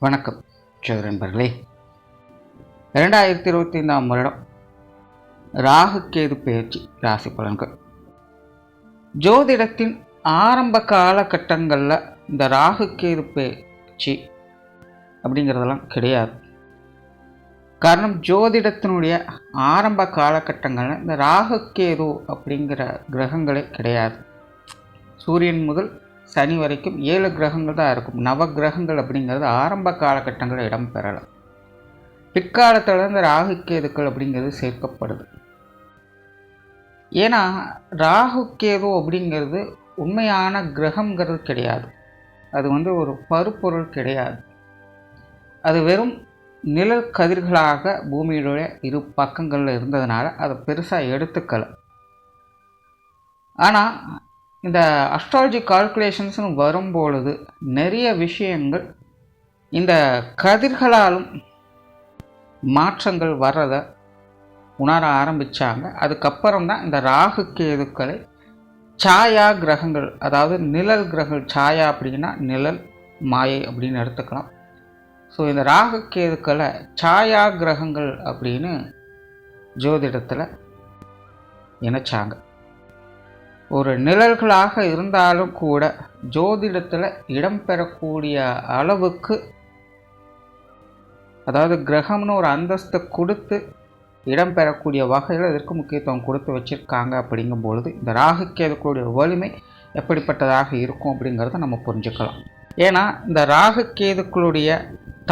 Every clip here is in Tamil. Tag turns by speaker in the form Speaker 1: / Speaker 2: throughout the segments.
Speaker 1: வணக்கம் நண்பர்களே. 2025ஆம் வருடம் ராகு கேது பெயர்ச்சி ராசி பலன்கள். ஜோதிடத்தின் ஆரம்ப காலகட்டங்களில் இந்த ராகு கேது பெயர்ச்சி அப்படிங்கிறதெல்லாம் கிடையாது. காரணம், ஜோதிடத்தினுடைய ஆரம்ப காலகட்டங்களில் இந்த ராகு கேது அப்படிங்கிற கிரகங்களே கிடையாது. சூரியன் முதல் சனி வரைக்கும் 7 கிரகங்கள் தான் இருக்கும். நவ கிரகங்கள் அப்படிங்கிறது ஆரம்ப காலகட்டங்களில் இடம் பெறலாம். பிற்காலத்தில் இந்த ராகு கேதுக்கள் அப்படிங்கிறது சேர்க்கப்படுது. ஏன்னா ராகு கேது அப்படிங்கிறது உண்மையான கிரகங்கிறது கிடையாது. அது ஒரு பருப்பொருள் கிடையாது. அது வெறும் நிழல் கதிர்களாக பூமியுடைய இரு பக்கங்களில் இருந்ததுனால அதை பெருசாக எடுத்துக்கல. ஆனால் இந்த அஸ்ட்ராலஜி கால்குலேஷன்ஸ்னு வரும்பொழுது நிறைய விஷயங்கள் இந்த கதிர்களாலும் மாற்றங்கள் வர்றதை உணர ஆரம்பித்தாங்க. அதுக்கப்புறம் தான் இந்த ராகு கேதுக்களை சாயா கிரகங்கள், அதாவது நிழல் கிரகங்கள். சாயா அப்படின்னா நிழல், மாயை அப்படின்னு எடுத்துக்கலாம். ஸோ இந்த ராகு கேதுக்களை சாயா கிரகங்கள் அப்படின்னு ஜோதிடத்தில் இணைச்சாங்க. ஒரு நிழல்களாக இருந்தாலும் கூட ஜோதிடத்தில் இடம்பெறக்கூடிய அளவுக்கு, அதாவது கிரகம்னு ஒரு அந்தஸ்தை கொடுத்து இடம்பெறக்கூடிய வகையில் இதற்கு முக்கியத்துவம் கொடுத்து வச்சுருக்காங்க. அப்படிங்கும்பொழுது இந்த ராகு கேதுக்களுடைய வலிமை எப்படிப்பட்டதாக இருக்கும் அப்படிங்கிறத நம்ம புரிஞ்சுக்கலாம். ஏன்னா இந்த ராகு கேதுக்களுடைய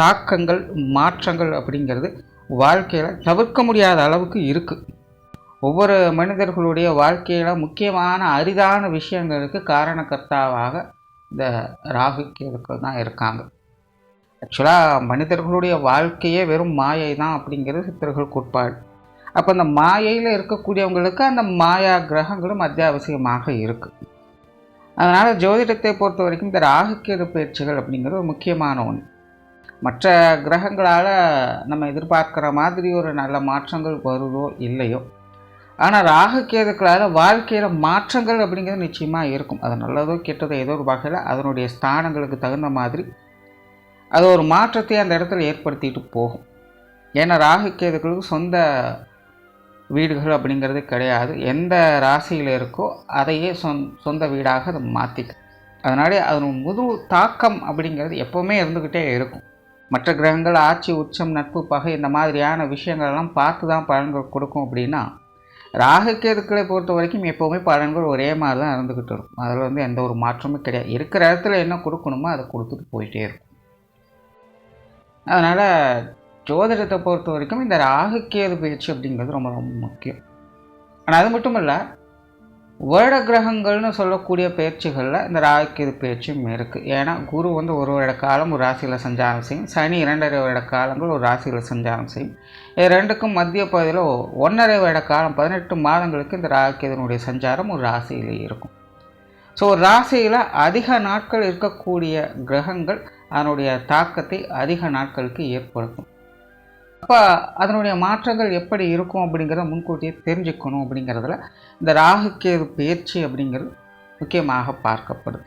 Speaker 1: தாக்கங்கள், மாற்றங்கள் அப்படிங்கிறது வாழ்க்கையில் தவிர்க்க முடியாத அளவுக்கு இருக்குது. ஒவ்வொரு மனிதர்களுடைய வாழ்க்கையில் முக்கியமான அரிதான விஷயங்களுக்கு காரணக்கர்த்தாவாக இந்த ராகு கேதுக்கள் தான் இருக்காங்க. ஆக்சுவலாக மனிதர்களுடைய வாழ்க்கையே வெறும் மாயை தான் அப்படிங்கிறது சித்தர்கள் கோட்பாடு. அப்போ அந்த மாயையில் இருக்கக்கூடியவங்களுக்கு அந்த மாயா கிரகங்களும் அத்தியாவசியமாக இருக்குது. அதனால் ஜோதிடத்தை பொறுத்த வரைக்கும் இந்த ராகு கேது பயிற்சிகள் அப்படிங்கிறது ஒரு முக்கியமான ஒன்று. மற்ற கிரகங்களால் நம்ம எதிர்பார்க்குற மாதிரி ஒரு நல்ல மாற்றங்கள் வருதோ இல்லையோ, ஆனால் ராகு கேதுக்களால் வாழ்க்கையில் மாற்றங்கள் அப்படிங்கிறது நிச்சயமாக இருக்கும். அது நல்லதோ கெட்டதோ ஏதோ ஒரு வகையில் அதனுடைய ஸ்தானங்களுக்கு தகுந்த மாதிரி அது ஒரு மாற்றத்தை அந்த இடத்துல ஏற்படுத்திட்டு போகும். ஏன்னா ராகு கேதுக்களுக்கு சொந்த வீடுகள் அப்படிங்கிறது கிடையாது. எந்த ராசியில் இருக்கோ அதையே சொந்த வீடாக அதை மாற்றிக்கும். அதனாலே அதன் முழு தாக்கம் அப்படிங்கிறது எப்போவுமே இருந்துக்கிட்டே இருக்கும். மற்ற கிரகங்கள் ஆட்சி, உச்சம், நட்பு, பகை இந்த மாதிரியான விஷயங்கள்லாம் பார்த்து தான் பலன்கள் கொடுக்கும். அப்படின்னா ராகு கேதுக்களை பொறுத்த வரைக்கும் எப்போவுமே பலன்கள் ஒரே மாதிரி தான் இருந்துக்கிட்டு இருக்கும். அதில் எந்த ஒரு மாற்றமும் கிடையாது. இருக்கிற இடத்துல என்ன கொடுக்கணுமோ அதை கொடுத்துட்டு போயிட்டே இருக்கும். அதனால் ஜோதிடத்தை பொறுத்த வரைக்கும் இந்த ராகு கேது பயிற்சி அப்படிங்கிறது ரொம்ப ரொம்ப முக்கியம். ஆனால் அது மட்டும் இல்லை, வருட கிரகங்கள்னு சொல்லக்கூடிய பயிற்சிகளில் இந்த ராகு கேது பயிற்சியும் இருக்குது. ஏன்னா குரு ஒரு வருட காலம் ஒரு ராசியில் சஞ்சாரம் செய்யும். சனி 2.5 வருட காலங்கள் ஒரு ராசியில் சஞ்சாரம் செய்யும். இது ரெண்டுக்கும் மத்திய பகுதியில் 1.5 வருட காலம் 18 மாதங்களுக்கு இந்த ராகு கேதுனுடைய சஞ்சாரம் ஒரு ராசியிலே இருக்கும். ஸோ ஒரு ராசியில் அதிக நாட்கள் இருக்கக்கூடிய கிரகங்கள் அதனுடைய தாக்கத்தை அதிக நாட்களுக்கு ஏற்படுத்தும். அப்போ அதனுடைய மாற்றங்கள் எப்படி இருக்கும் அப்படிங்கிறத முன்கூட்டியே தெரிஞ்சுக்கணும். அப்படிங்கிறதுல இந்த ராகு கேது பயிற்சி அப்படிங்கிறது முக்கியமாக பார்க்கப்படுது.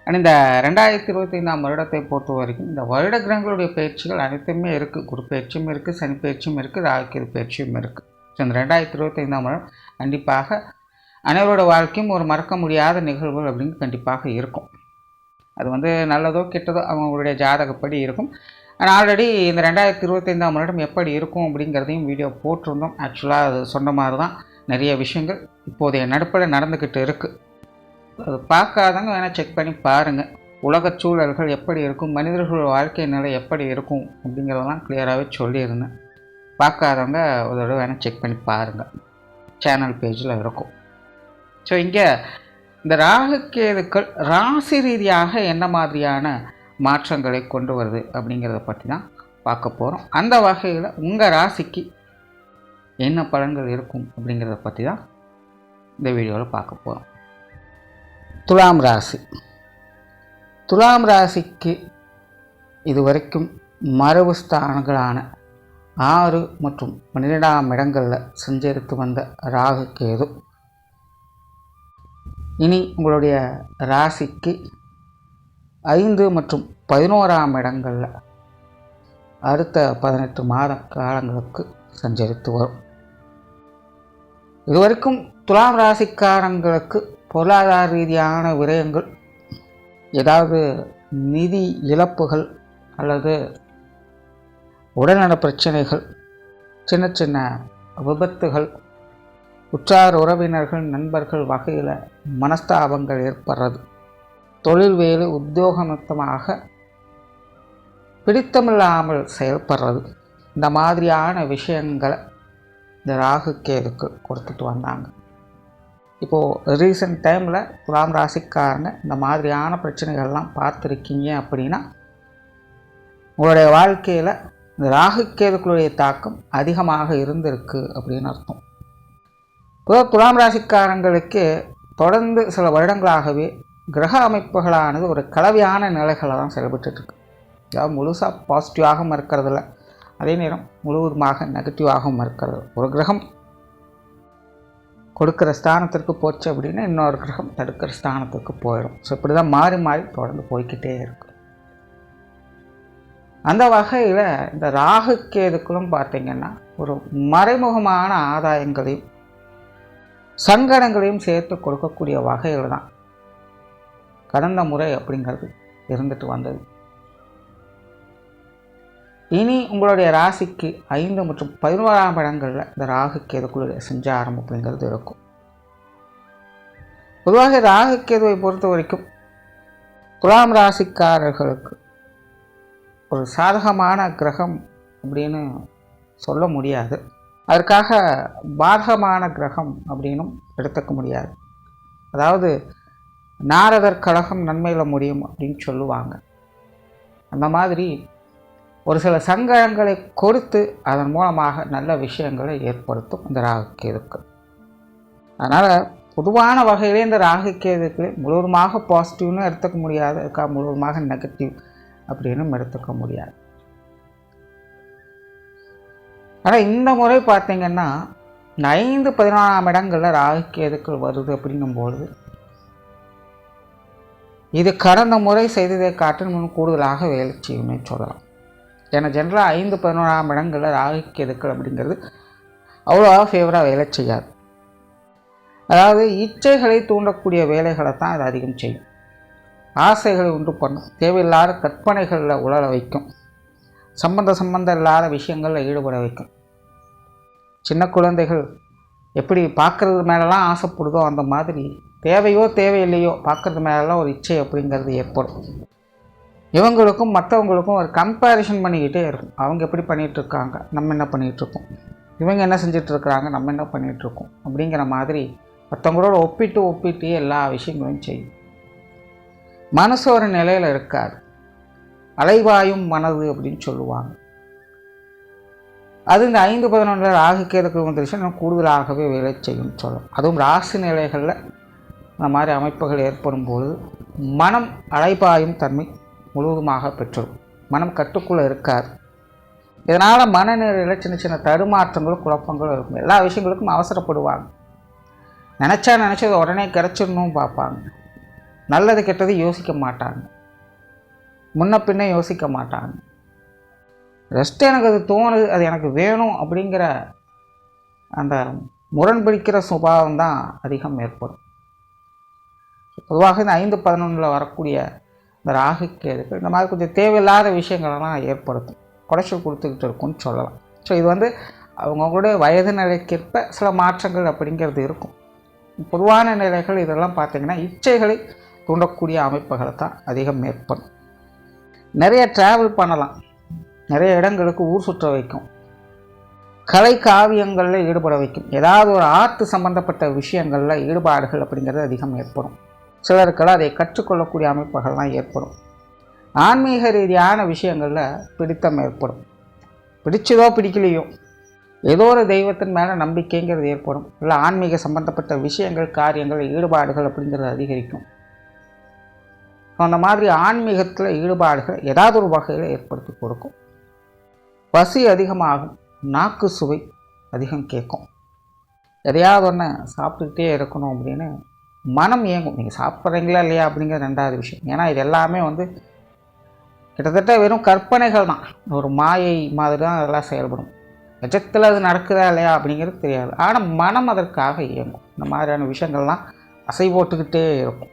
Speaker 1: ஆனால் இந்த 2025ஆம் வருடத்தை பொறுத்த வரைக்கும் இந்த வருட கிரகங்களுடைய பயிற்சிகள் அனைத்துமே இருக்குது. குரு பயிற்சியும் இருக்குது, சனி பயிற்சியும் இருக்குது, ராகு கேது பயிற்சியும் இருக்குது. ஸோ இந்த 2025ஆம் வருடம் கண்டிப்பாக அனைவரோட வாழ்க்கையும் ஒரு மறக்க முடியாத நிகழ்வுகள் அப்படின்னு கண்டிப்பாக இருக்கும். அது நல்லதோ கெட்டதோ அவங்களுடைய ஜாதகப்படி இருக்கும். ஆனால் ஆல்ரெடி இந்த 2025ஆம் வருடம் எப்படி இருக்கும் அப்படிங்கிறதையும் வீடியோ போட்டிருந்தோம். ஆக்சுவலாக அது சொன்ன மாதிரி தான் நிறைய விஷயங்கள் இப்போதைய நடப்பில் நடந்துக்கிட்டு இருக்குது. அது பார்க்காதவங்க வேணால் செக் பண்ணி பாருங்கள். உலகச் சூழல்கள் எப்படி இருக்கும், மனிதர்களோட வாழ்க்கை நிலை எப்படி இருக்கும் அப்படிங்கிறதெல்லாம் கிளியராகவே சொல்லியிருந்தேன். பார்க்காதவங்க ஒரு தடவை வேணால் செக் பண்ணி பாருங்கள், சேனல் பேஜில் இருக்கும். ஸோ இங்கே இந்த ராகு கேதுக்கள் ராசி ரீதியாக என்ன மாதிரியான மாற்றங்களை கொண்டு வருது அப்படிங்கிறத பற்றி தான் பார்க்க போகிறோம். அந்த வகையில் உங்கள் ராசிக்கு என்ன பலன்கள் இருக்கும் அப்படிங்கிறத பற்றி தான் இந்த வீடியோவில் பார்க்க போகிறோம். துலாம் ராசி. துலாம் ராசிக்கு இதுவரைக்கும் மறைவு ஸ்தானங்களான 6 மற்றும் 12ஆம் இடங்களில் சஞ்சரித்து வந்த ராகு கேது இனி உங்களுடைய ராசிக்கு 5 மற்றும் 11ஆம் இடங்களில் அடுத்த 18 மாத காலங்களுக்கு சஞ்சரித்து வரும். இதுவரைக்கும் துலாம் ராசிக்காரங்களுக்கு பொருளாதார ரீதியான விரயங்கள், ஏதாவது நிதி இழப்புகள் அல்லது உடல்நல பிரச்சனைகள், சின்ன சின்ன விபத்துகள், உற்றார் உறவினர்கள் நண்பர்கள் வகையில் மனஸ்தாபங்கள் ஏற்படுறது, தொழில் வேலை உத்தியோகமத்தமாக பிடித்தமில்லாமல் செயல்படுறது, இந்த மாதிரியான விஷயங்களை இந்த ராகு கேதுக்கு கொடுத்துட்டு வந்தாங்க. இப்போது ரீசெண்ட் டைமில் துலாம் ராசிக்காரங்க இந்த மாதிரியான பிரச்சனைகள்லாம் பார்த்துருக்கீங்க அப்படின்னா உங்களுடைய வாழ்க்கையில் இந்த ராகு கேதுக்களுடைய தாக்கம் அதிகமாக இருந்திருக்கு அப்படின்னு அர்த்தம். பொதுவாக துலாம் ராசிக்காரங்களுக்கு தொடர்ந்து சில வருடங்களாகவே கிரக அமைப்புகளானது ஒரு கலவையான நிலைகளை தான் செயல்பட்டுருக்கு. அதாவது முழுசாக பாசிட்டிவாகவும் இருக்கிறதில்ல, அதே நேரம் முழுவதுமாக நெகட்டிவாகவும் இருக்கிறது. ஒரு கிரகம் கொடுக்குற ஸ்தானத்திற்கு போச்சு அப்படின்னா இன்னொரு கிரகம் தடுக்கிற ஸ்தானத்துக்கு போயிடும். ஸோ இப்படி தான் மாறி மாறி தொடர்ந்து போய்கிட்டே இருக்கும். அந்த வகையில் இந்த ராகு கேதுக்களும் பார்த்திங்கன்னா ஒரு மறைமுகமான ஆதாயங்களையும் சங்கடங்களையும் சேர்த்து கொடுக்கக்கூடிய வகையில் தான் கடந்த முறை அப்படிங்கிறது இருந்துட்டு வந்தது. இனி உங்களுடைய ராசிக்கு 5 மற்றும் 11ஆம் இடங்களில் இந்த ராகு கேதுக்குள்ள சஞ்சாரம் அப்படிங்கிறது இருக்கும். பொதுவாக ராகு கேதுவை பொறுத்த வரைக்கும் துலாம் ராசிக்காரர்களுக்கு ஒரு சாதகமான கிரகம் அப்படின்னு சொல்ல முடியாது, அதற்காக பாதகமான கிரகம் அப்படின்னும் எடுத்துக்க முடியாது. அதாவது நாரதர் கழகம் நன்மையில் முடியும் அப்படின்னு சொல்லுவாங்க. அந்த மாதிரி ஒரு சில சங்கடங்களை கொடுத்து அதன் மூலமாக நல்ல விஷயங்களை ஏற்படுத்தும் இந்த ராகு கேதுக்கள். அதனால் பொதுவான வகையிலே இந்த ராகு கேதுக்களை முழுவதுமாக பாசிட்டிவ்னு எடுத்துக்க முடியாது, அதுக்காக முழுவதுமாக நெகட்டிவ் அப்படின்னு எடுத்துக்க முடியாது. ஆனால் இந்த முறை பார்த்திங்கன்னா 5, 11ஆம் இடங்களில் ராகு கேதுக்கள் வருது அப்படிங்கும்பொழுது இது கடந்த முறை செய்ததை காட்டிலும் கூடுதலாக வேலை செய்யும்னே சொல்லலாம். ஏன்னா ஜென்ரலாக 5, 11ஆம் இடங்களில் ராகு கேதுக்கள் அப்படிங்கிறது அவ்வளோவா ஃபேவராக வேலை செய்யாது. அதாவது இச்சைகளை தூண்டக்கூடிய வேலைகளை தான் அது அதிகம் செய்யும். ஆசைகளை உண்டு பண்ணும், தேவையில்லாத கற்பனைகளில் உழல வைக்கும், சம்பந்தம் இல்லாத விஷயங்களில் ஈடுபட வைக்கும். சின்ன குழந்தைகள் எப்படி பார்க்குறது மேலெலாம் ஆசைப்படுதோ அந்த மாதிரி தேவையோ தேவையில்லையோ பார்க்குறது மேலெலாம் ஒரு இச்சை அப்படிங்கிறது ஏற்படும். இவங்களுக்கும் மற்றவங்களுக்கும் ஒரு கம்பேரிஷன் பண்ணிக்கிட்டே இருக்கும். அவங்க எப்படி பண்ணிகிட்ருக்காங்க, நம்ம என்ன பண்ணிகிட்ருக்கோம், இவங்க என்ன செஞ்சிட்ருக்குறாங்க, நம்ம என்ன பண்ணிகிட்ருக்கோம் அப்படிங்கிற மாதிரி மற்றவங்களோட ஒப்பிட்டு எல்லா விஷயங்களும் செய்யும். மனசு ஒரு நிலையில் இருக்காது, அலைவாயும் மனது அப்படின்னு சொல்லுவாங்க. அது இந்த 5, 11 ராகு கேதுக்கள் வந்துருச்சு இன்னும் கூடுதலாகவே வேலை செய்யும் சொல்லலாம். அதுவும் ராசி நிலைகளில் இந்த மாதிரி அமைப்புகள் ஏற்படும் பொழுது மனம் அலைபாயும் தன்மை முழுவதுமாக பெற்றுடும். மனம் கட்டுக்குள்ளே இருக்காது. இதனால் மனநிலையில் சின்ன சின்ன தடுமாற்றங்களும் குழப்பங்களும் இருக்கும். எல்லா விஷயங்களுக்கும் அவசரப்படுவாங்க. நினச்சது உடனே கிடச்சிடணும் பார்ப்பாங்க. நல்லது கெட்டது யோசிக்க மாட்டாங்க, முன்ன பின்னே யோசிக்க மாட்டாங்க. ரெஸ்ட் எனக்கு அது தோணுது, அது எனக்கு வேணும் அப்படிங்கிற அந்த முரண்பிடிக்கிற சுபாவம் தான் அதிகம் ஏற்படும். பொதுவாக இந்த 5, 11 வரக்கூடிய இந்த ராகு கேதுக்கள் இந்த மாதிரி கொஞ்சம் தேவையில்லாத விஷயங்களெல்லாம் ஏற்படுத்தும், குடைச்சல் கொடுத்துக்கிட்டு இருக்கும்னு சொல்லலாம். ஸோ இது அவங்களுடைய வயது நிலைக்கேற்ப சில மாற்றங்கள் அப்படிங்கிறது இருக்கும். பொதுவான நிலைகள் இதெல்லாம் பார்த்திங்கன்னா இச்சைகளை தூண்டக்கூடிய அமைப்புகளை தான் அதிகம் ஏற்படும். நிறைய ட்ராவல் பண்ணலாம், நிறைய இடங்களுக்கு ஊர் சுற்ற வைக்கும், கலை காவியங்களில் ஈடுபட வைக்கும், ஏதாவது ஒரு ஆர்ட் சம்பந்தப்பட்ட விஷயங்களில் ஈடுபாடுகள் அப்படிங்கிறது அதிகம் ஏற்படும். சிலருக்கெல்லாம் அதை கற்றுக்கொள்ளக்கூடிய அமைப்புகள்லாம் ஏற்படும். ஆன்மீக ரீதியான விஷயங்களில் பிடித்தம் ஏற்படும். பிடிச்சதோ பிடிக்கலையோ ஏதோ ஒரு தெய்வத்தின் மேலே நம்பிக்கைங்கிறது ஏற்படும். இல்லை ஆன்மீக சம்பந்தப்பட்ட விஷயங்கள் காரியங்கள் ஈடுபாடுகள் அப்படிங்கிறது அதிகரிக்கும். அந்த மாதிரி ஆன்மீகத்தில் ஈடுபாடுகள் ஏதாவது ஒரு வகையில் ஏற்படுத்தி கொடுக்கும். பசி அதிகமாகும், நாக்கு சுவை அதிகம் கேட்கும். எதையாவது ஒன்று சாப்பிட்டுக்கிட்டே இருக்கணும் அப்படின்னு மனம் இயங்கும். நீங்கள் சாப்பிட்றீங்களா இல்லையா அப்படிங்கிற 2வது விஷயம். ஏன்னா இது எல்லாமே கிட்டத்தட்ட வெறும் கற்பனைகள் தான், ஒரு மாயை மாதிரி தான் அதெல்லாம் செயல்படும். நிஜத்தில் அது நடக்குதா இல்லையா அப்படிங்கிறது தெரியாது. ஆனால் மனம் அதற்காக இயங்கும். இந்த மாதிரியான விஷயங்கள்லாம் அசை போட்டுக்கிட்டே இருக்கும்.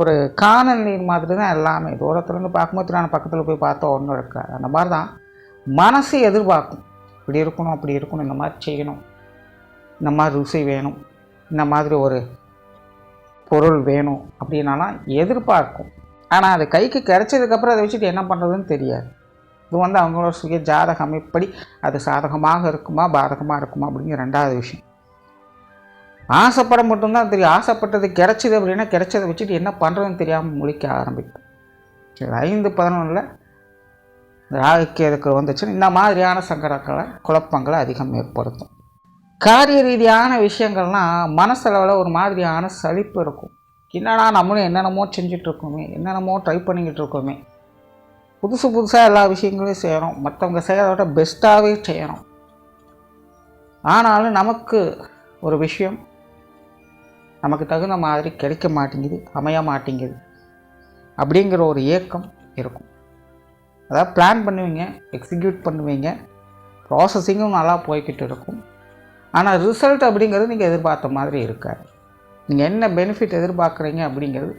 Speaker 1: ஒரு காணல் நீர் மாதிரி தான் எல்லாமே. தூரத்துலேருந்து பார்க்கும்போது நான் பக்கத்தில் போய் பார்த்தா ஒன்றும் இருக்காது. அந்த மாதிரி தான் மனசு எதிர்பார்க்கும். இப்படி இருக்கணும், அப்படி இருக்கணும், இந்த மாதிரி செய்யணும், இந்த மாதிரி ருசி வேணும், இந்த மாதிரி ஒரு பொருள் வேணும் அப்படின்னாலாம் எதிர்பார்க்கும். ஆனால் அது கைக்கு கிடைச்சதுக்கப்புறம் அதை வச்சுட்டு என்ன பண்ணுறதுன்னு தெரியாது. இது அவங்களோட சுய ஜாதக அமைப்படி அது சாதகமாக இருக்குமா பாதகமாக இருக்குமா அப்படிங்கிற ரெண்டாவது விஷயம். ஆசைப்பட மட்டும்தான் தெரியும். ஆசைப்பட்டது கிடைச்சிது அப்படின்னா கிடைச்சதை வச்சுட்டு என்ன பண்ணுறதுன்னு தெரியாமல் முழிக்க ஆரம்பிக்கும். சரி, 5-11 ராகுக்கேதுக்கு வந்துச்சுன்னா இந்த மாதிரியான சங்கடங்களை குழப்பங்களை அதிகம் ஏற்படுத்தும். காரிய ரீதியான விஷயங்கள்லாம் மனசளவில் ஒரு மாதிரியான சலிப்பு இருக்கும். என்னன்னா நம்மளும் என்னென்னமோ செஞ்சிட்ருக்கோமே, என்னென்னமோ ட்ரை பண்ணிக்கிட்டு இருக்கோமே, புதுசாக எல்லா விஷயங்களையும் செய்கிறோம், மற்றவங்க செய்கிறத பெஸ்ட்டாகவே செய்கிறோம். ஆனாலும் நமக்கு ஒரு விஷயம் நமக்கு தகுந்த மாதிரி கிடைக்க மாட்டேங்குது, அமைய மாட்டேங்குது அப்படிங்கிற ஒரு ஏக்கம் இருக்கும். அதாவது பிளான் பண்ணுவீங்க, எக்ஸிக்யூட் பண்ணுவீங்க, ப்ராசஸிங்கும் நல்லா போய்கிட்டு இருக்கும். ஆனால் ரிசல்ட் அப்படிங்கிறது நீங்கள் எதிர்பார்த்த மாதிரி இருக்காது. நீங்கள் என்ன பெனிஃபிட் எதிர்பார்க்குறீங்க அப்படிங்கிறது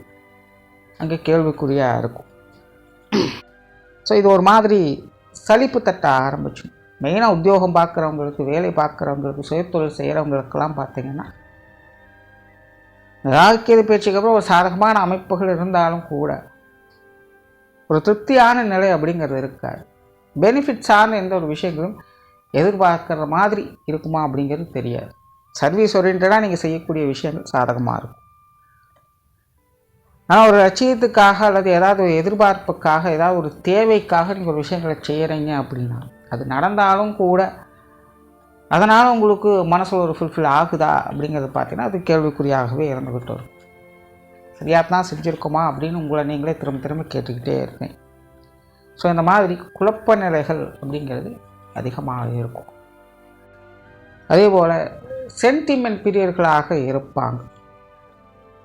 Speaker 1: அங்கே கேள்விக்குறியாக இருக்கும். ஸோ இது ஒரு மாதிரி சலிப்பு தட்ட ஆரம்பிச்சு. மெயினாக உத்தியோகம் பார்க்குறவங்களுக்கு, வேலை பார்க்குறவங்களுக்கு, சுயத்தொழில் செய்கிறவங்களுக்கெல்லாம் பார்த்திங்கன்னா ராகுக்கேது பேச்சுக்கு அப்புறம் ஒரு சாதகமான அமைப்புகள் இருந்தாலும் கூட ஒரு திருப்தியான நிலை அப்படிங்கிறது இருக்காது. பெனிஃபிட் சார்ந்த எந்த ஒரு விஷயங்களும் எதிர்பார்க்குற மாதிரி இருக்குமா அப்படிங்கிறது தெரியாது. சர்வீஸ் ஓரியன்டாக நீங்கள் செய்யக்கூடிய விஷயங்கள் சாதகமாக இருக்கும். ஆனால் ஒரு லட்சியத்துக்காக அல்லது ஏதாவது ஒரு எதிர்பார்ப்புக்காக, ஏதாவது ஒரு தேவைக்காக நீங்கள் ஒரு விஷயங்களை செய்கிறீங்க அப்படின்னா அது நடந்தாலும் கூட அதனால் உங்களுக்கு மனசில் ஒரு ஃபுல்ஃபில் ஆகுதா அப்படிங்கிறது பார்த்தீங்கன்னா அது கேள்விக்குறியாகவே இருந்துக்கிட்டு வரும். சரியாக தான் செஞ்சுருக்கோமா அப்படின்னு உங்களை நீங்களே திரும்ப கேட்டுக்கிட்டே இருப்பேன். ஸோ இந்த மாதிரி குழப்ப நிலைகள் அப்படிங்கிறது அதிகமாக இருக்கும். அதே போல் சென்டிமெண்ட் பிரியர்களாக இருப்பாங்க.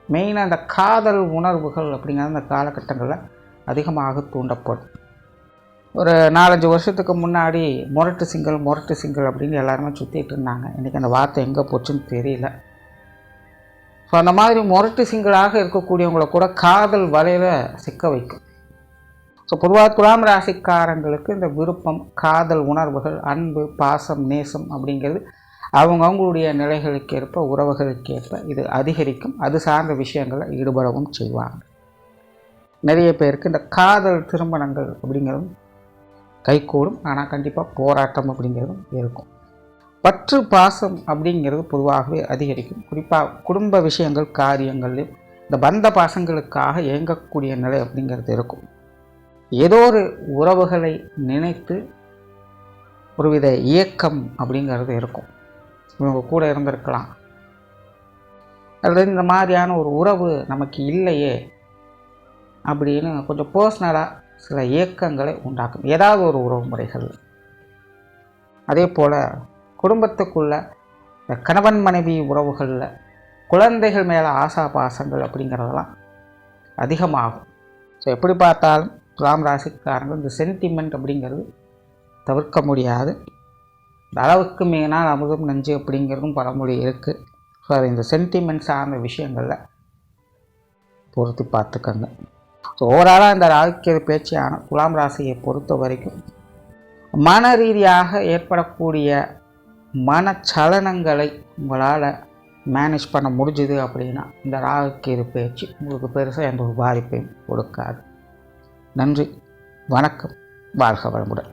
Speaker 1: மெயினாக அந்த காதல் உணர்வுகள் அப்படிங்கிறது அந்த காலகட்டங்களில் அதிகமாக தூண்டப்படும். ஒரு 4-5 வருஷத்துக்கு முன்னாடி மொரட்டு சிங்கிள் அப்படின்னு எல்லாருமே சுற்றிட்டு இருந்தாங்க. இன்றைக்கி அந்த வார்த்தை எங்கே போச்சுன்னு தெரியல. ஸோ அந்த மாதிரி மொரட்டு சிங்கிளாக இருக்கக்கூடியவங்களை கூட காதல் வலையில் சிக்க வைக்கும். ஸோ பொதுவாக துலாம் ராசிக்காரங்களுக்கு இந்த விருப்பம், காதல் உணர்வுகள், அன்பு, பாசம், நேசம் அப்படிங்கிறது அவங்களுடைய நிலைகளுக்கு ஏற்ப, உறவுகளுக்கு ஏற்ப இது அதிகரிக்கும். அது சார்ந்த விஷயங்களில் ஈடுபடவும் செய்வாங்க. நிறைய பேருக்கு இந்த காதல் திருமணங்கள் அப்படிங்கிறதும் கைகூடும். ஆனால் கண்டிப்பாக போராட்டம் அப்படிங்கிறதும் இருக்கும். பற்று பாசம் அப்படிங்கிறது பொதுவாகவே அதிகரிக்கும். குறிப்பாக குடும்ப விஷயங்கள், காரியங்கள்லையும் இந்த பந்த பாசங்களுக்காக இயங்கக்கூடிய நிலை அப்படிங்கிறது இருக்கும். ஏதோ ஒரு உறவுகளை நினைத்து ஒருவித இயக்கம் அப்படிங்கிறது இருக்கும். இவங்க கூட இருந்திருக்கலாம், அல்லது இந்த மாதிரியான ஒரு உறவு நமக்கு இல்லையே அப்படின்னு கொஞ்சம் பர்சனலாக சில இயக்கங்களை உண்டாக்கும் ஏதாவது ஒரு உறவு முறைகள். அதே போல் குடும்பத்துக்குள்ள கணவன் மனைவி உறவுகளில் குழந்தைகள் மேலே ஆசா பாசங்கள் அப்படிங்கிறதெல்லாம் அதிகமாகும். ஸோ எப்படி பார்த்தாலும் துலாம் ராசிக்காரங்கள் இந்த சென்டிமெண்ட் அப்படிங்கிறது தவிர்க்க முடியாது. இந்த அளவுக்கு மீனால் அமுதம் நஞ்சு அப்படிங்கிறதும் பழமொழி இருக்குது. ஸோ அது இந்த சென்டிமெண்ட் சார்ந்த விஷயங்களில் பொருத்தி பார்த்துக்கங்க. ஸோ ஓவராலாக இந்த ராகுக்கேது பேச்சியான துலாம் ராசியை பொறுத்த வரைக்கும் மன ரீதியாக ஏற்படக்கூடிய மனச்சலனங்களை உங்களால் மேனேஜ் பண்ண முடிஞ்சுது அப்படின்னா இந்த ராகுக்கேது பேச்சு உங்களுக்கு பெருசாக எந்த ஒரு பாதிப்பையும் கொடுக்காது. நன்றி, வணக்கம், வாழ்க வளமுடன்.